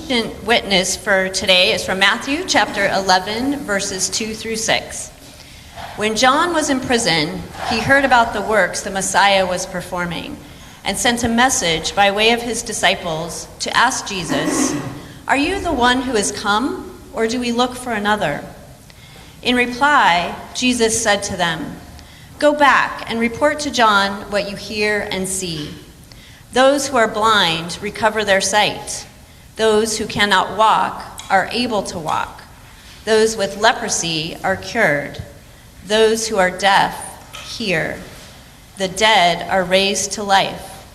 Instant witness for today is from Matthew chapter 11, verses 2 through 6. When John was in prison, he heard about the works the Messiah was performing and sent a message by way of his disciples to ask Jesus, "Are you the one who has come, or do we look for another?" In reply, Jesus said to them, "Go back and report to John what you hear and see. Those who are blind recover their sight. Those who cannot walk are able to walk. Those with leprosy are cured. Those who are deaf hear. The dead are raised to life.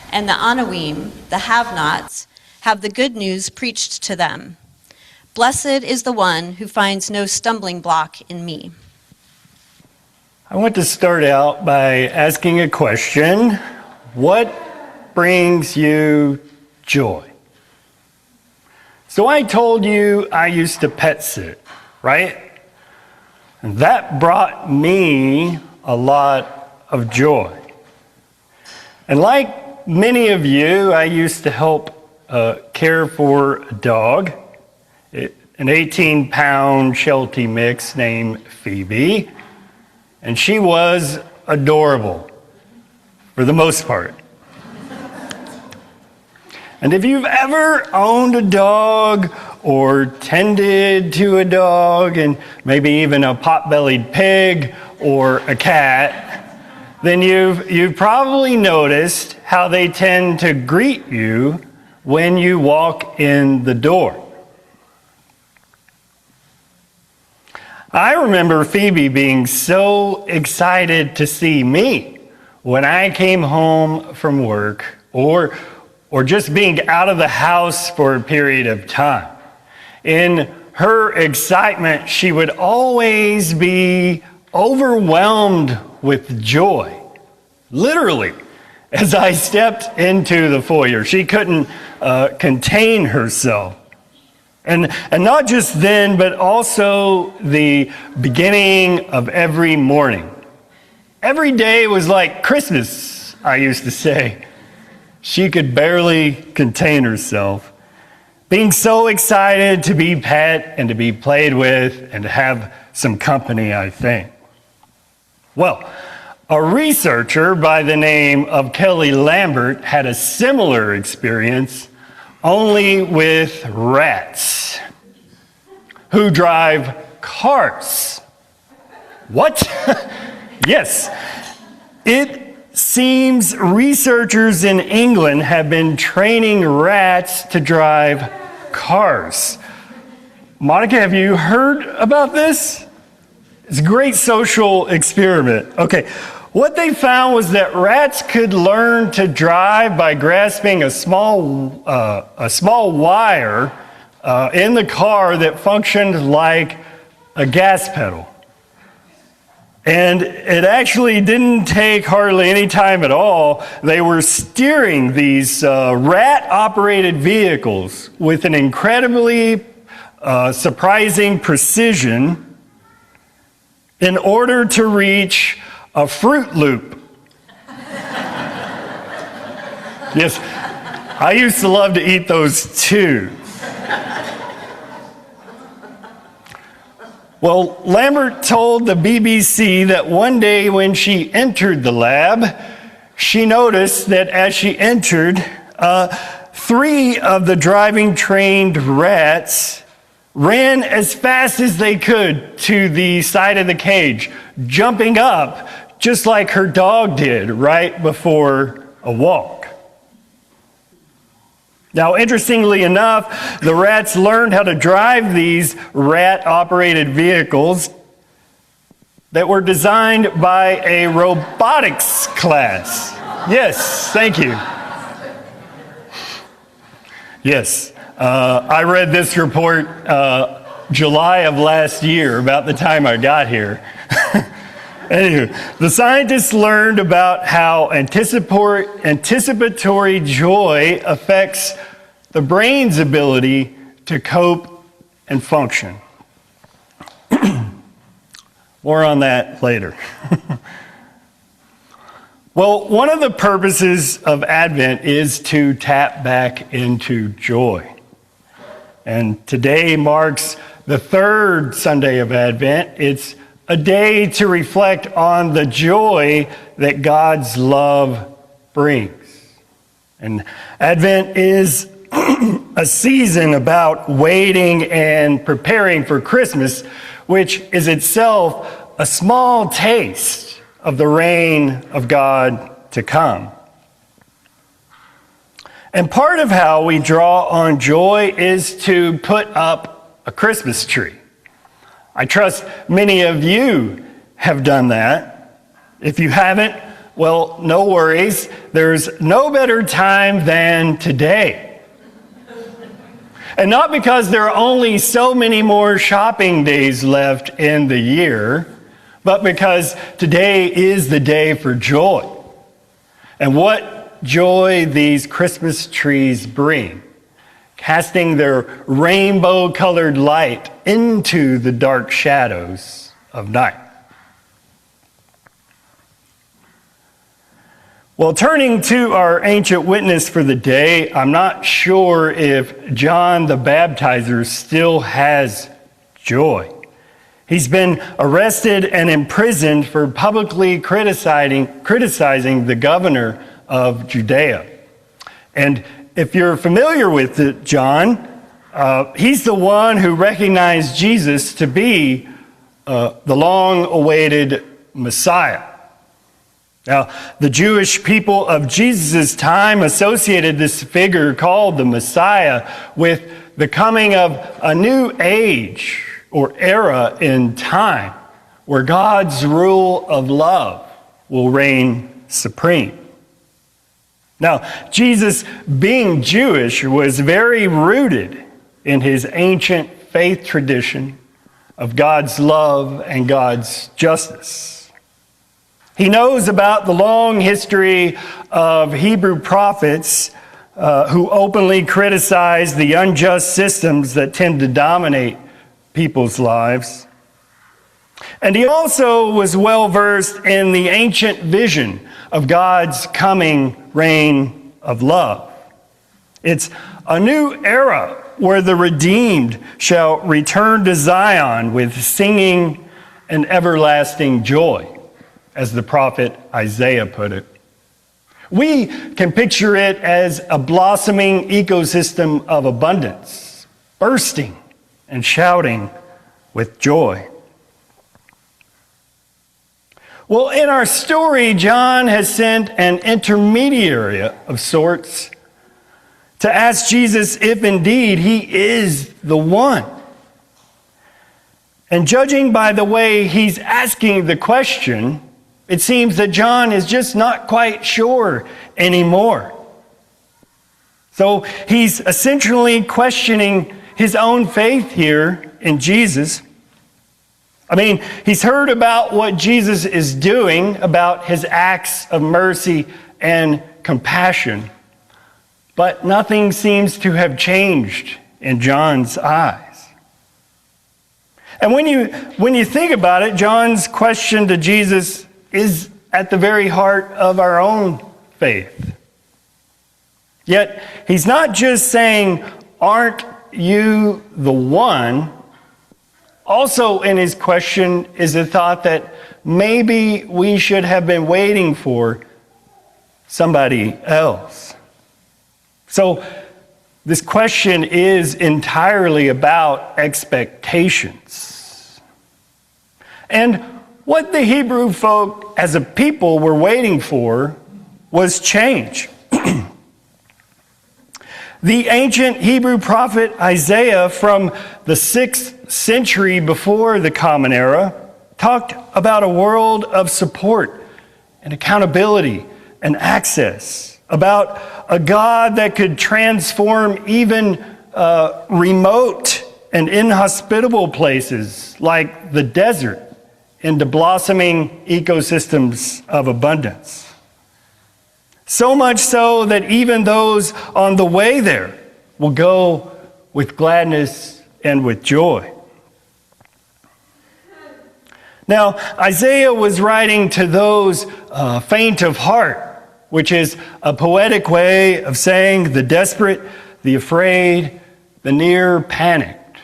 And the Anawim, the have-nots, have the good news preached to them. Blessed is the one who finds no stumbling block in me." I want to start out by asking a question. What brings you joy? So I told you I used to pet sit, right? And that brought me a lot of joy. And like many of you, I used to help care for a dog, an 18-pound Sheltie mix named Phoebe, and she was adorable for the most part. And if you've ever owned a dog or tended to a dog, and maybe even a pot-bellied pig or a cat, then you've probably noticed how they tend to greet you when you walk in the door. I remember Phoebe being so excited to see me when I came home from work or just being out of the house for a period of time. In her excitement, she would always be overwhelmed with joy, literally, as I stepped into the foyer. She couldn't contain herself. And not just then, but also the beginning of every morning. Every day was like Christmas, I used to say. She could barely contain herself, being so excited to be pet and to be played with and to have some company, I think. Well, a researcher by the name of Kelly Lambert had a similar experience, only with rats who drive cars. What? Yes. It seems researchers in England have been training rats to drive cars. Monica, have you heard about this? It's a great social experiment. Okay, what they found was that rats could learn to drive by grasping a small wire in the car that functioned like a gas pedal. And it actually didn't take hardly any time at all. They were steering these rat-operated vehicles with an incredibly surprising precision in order to reach a Fruit Loop. Yes, I used to love to eat those too. Well, Lambert told the BBC that one day when she entered the lab, she noticed that as she entered, 3 of the driving trained rats ran as fast as they could to the side of the cage, jumping up just like her dog did right before a walk. Now, interestingly enough, the rats learned how to drive these rat-operated vehicles that were designed by a robotics class. Yes, thank you. Yes, I read this report July of last year, about the time I got here. Anywho, the scientists learned about how anticipatory joy affects the brain's ability to cope and function. More on that later. Well, one of the purposes of Advent is to tap back into joy. And today marks the third Sunday of Advent. It's a day to reflect on the joy that God's love brings. And Advent is a season about waiting and preparing for Christmas, which is itself a small taste of the reign of God to come. And part of how we draw on joy is to put up a Christmas tree. I trust many of you have done that. If you haven't, well, no worries. There's no better time than today. And not because there are only so many more shopping days left in the year, but because today is the day for joy. And what joy these Christmas trees bring, casting their rainbow-colored light into the dark shadows of night. Well, turning to our ancient witness for the day, I'm not sure if John the Baptizer still has joy. He's been arrested and imprisoned for publicly criticizing the governor of Judea. And if you're familiar with it, John, he's the one who recognized Jesus to be the long-awaited Messiah. Now, the Jewish people of Jesus' time associated this figure called the Messiah with the coming of a new age or era in time where God's rule of love will reign supreme. Now, Jesus, being Jewish, was very rooted in his ancient faith tradition of God's love and God's justice. He knows about the long history of Hebrew prophets who openly criticize the unjust systems that tend to dominate people's lives. And he also was well versed in the ancient vision of God's coming reign of love. It's a new era where the redeemed shall return to Zion with singing and everlasting joy, as the prophet Isaiah put it. We can picture it as a blossoming ecosystem of abundance, bursting and shouting with joy. Well, in our story, John has sent an intermediary of sorts to ask Jesus if indeed he is the one. And judging by the way he's asking the question, it seems that John is just not quite sure anymore. So he's essentially questioning his own faith here in Jesus. I mean, he's heard about what Jesus is doing, about his acts of mercy and compassion, but nothing seems to have changed in John's eyes. And when you think about it, John's question to Jesus is at the very heart of our own faith. Yet, he's not just saying, "Aren't you the one?" Also in his question is the thought that maybe we should have been waiting for somebody else. So this question is entirely about expectations. And what the Hebrew folk as a people were waiting for was change. The ancient Hebrew prophet Isaiah from the 6th century before the Common Era talked about a world of support and accountability and access, about a God that could transform even remote and inhospitable places like the desert into blossoming ecosystems of abundance. So much so that even those on the way there will go with gladness and with joy. Now, Isaiah was writing to those faint of heart, which is a poetic way of saying the desperate, the afraid, the near panicked,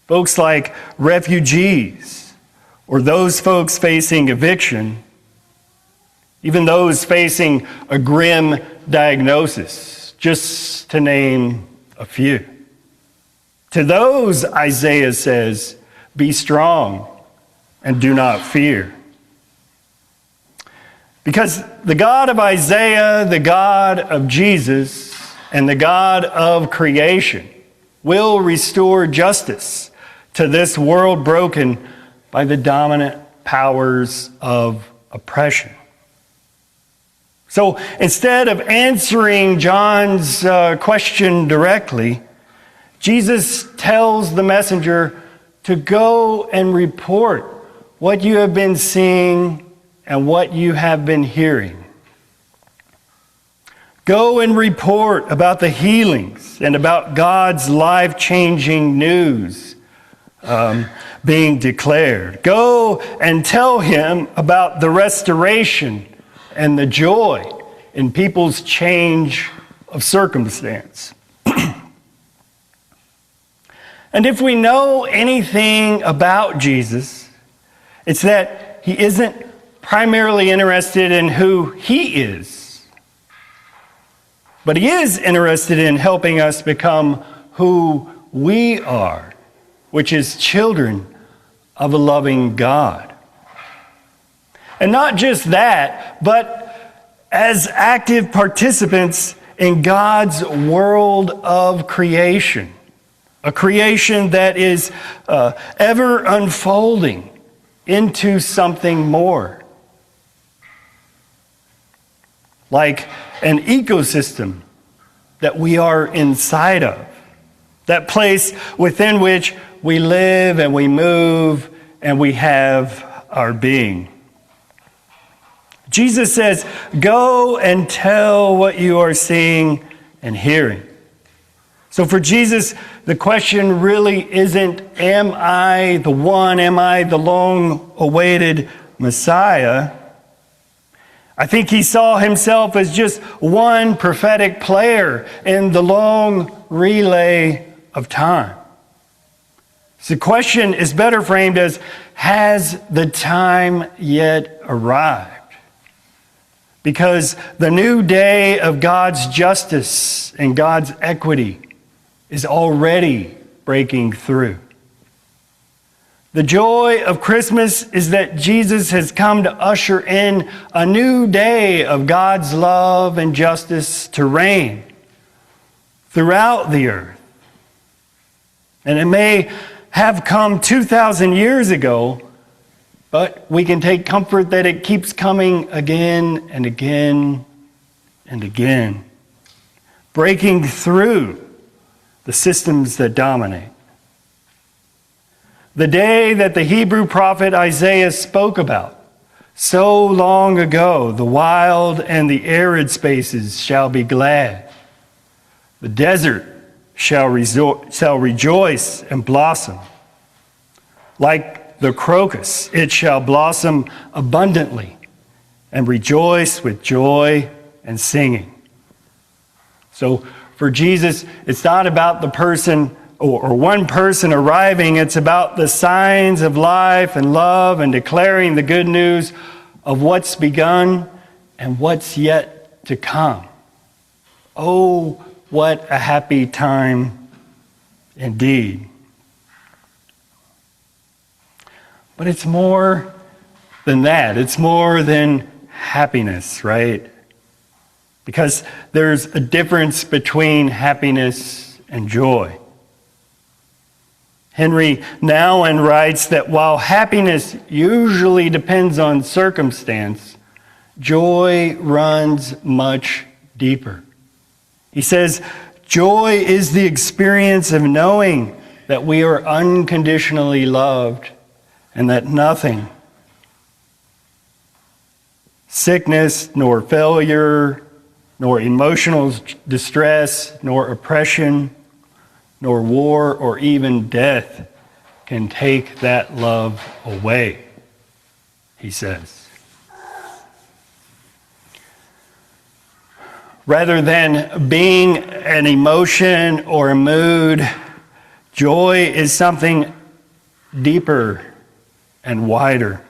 folks like refugees, or those folks facing eviction, even those facing a grim diagnosis, just to name a few. To those, Isaiah says, be strong and do not fear. Because the God of Isaiah, the God of Jesus, and the God of creation will restore justice to this world broken by the dominant powers of oppression. So instead of answering John's question directly, Jesus tells the messenger to go and report what you have been seeing and what you have been hearing. Go and report about the healings and about God's life-changing news being declared. Go and tell him about the restoration and the joy in people's change of circumstance. And if we know anything about Jesus, it's that he isn't primarily interested in who he is, but he is interested in helping us become who we are, which is children of a loving God. And not just that, but as active participants in God's world of creation, a creation that is ever unfolding into something more. Like an ecosystem that we are inside of, that place within which we live and we move and we have our being. Jesus says, go and tell what you are seeing and hearing. So for Jesus, the question really isn't, am I the one, am I the long-awaited Messiah? I think he saw himself as just one prophetic player in the long relay of time. So the question is better framed as, has the time yet arrived? Because the new day of God's justice and God's equity is already breaking through. The joy of Christmas is that Jesus has come to usher in a new day of God's love and justice to reign throughout the earth. And it may have come 2,000 years ago, but we can take comfort that it keeps coming again and again and again, breaking through the systems that dominate. The day that the Hebrew prophet Isaiah spoke about so long ago, the wild and the arid spaces shall be glad. The desert shall rejoice and blossom. Like the crocus, it shall blossom abundantly and rejoice with joy and singing. So for Jesus, it's not about the person or one person arriving. It's about the signs of life and love and declaring the good news of what's begun and what's yet to come. Oh, what a happy time indeed. But it's more than that. It's more than happiness, right? Because there's a difference between happiness and joy. Henry Nouwen writes that while happiness usually depends on circumstance, joy runs much deeper. He says, joy is the experience of knowing that we are unconditionally loved and that nothing, sickness, nor failure, nor emotional distress, nor oppression, nor war or even death can take that love away, he says. Rather than being an emotion or a mood, Joy is something deeper and wider.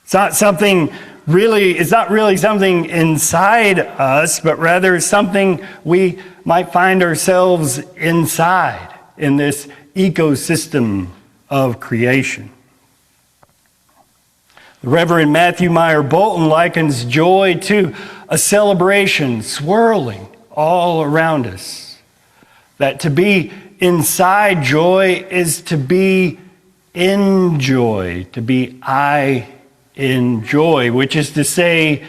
It's not really something inside us, but rather something we might find ourselves inside in this ecosystem of creation. The Reverend Matthew Meyer Bolton likens joy to a celebration swirling all around us. That to be inside joy is to be in joy, to be I in joy, which is to say,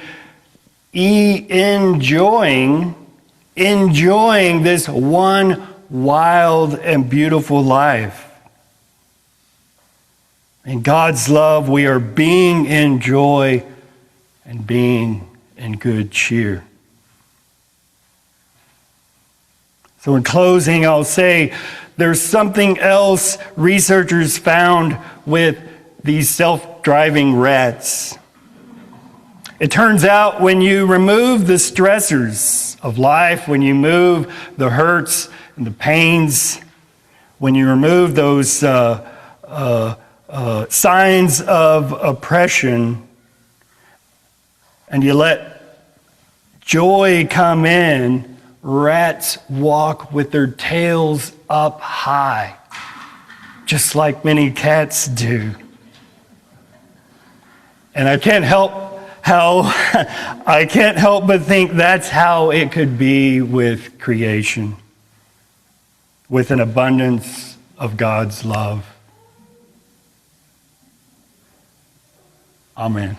enjoying this one wild and beautiful life. In God's love, we are being in joy and being in good cheer. So in closing, I'll say there's something else researchers found with these self-driving rats. It turns out when you remove the stressors of life, when you remove the hurts and the pains, when you remove those signs of oppression, and you let joy come in, rats walk with their tails up high, just like many cats do. And I can't help but think that's how it could be with creation, with an abundance of God's love. Amen.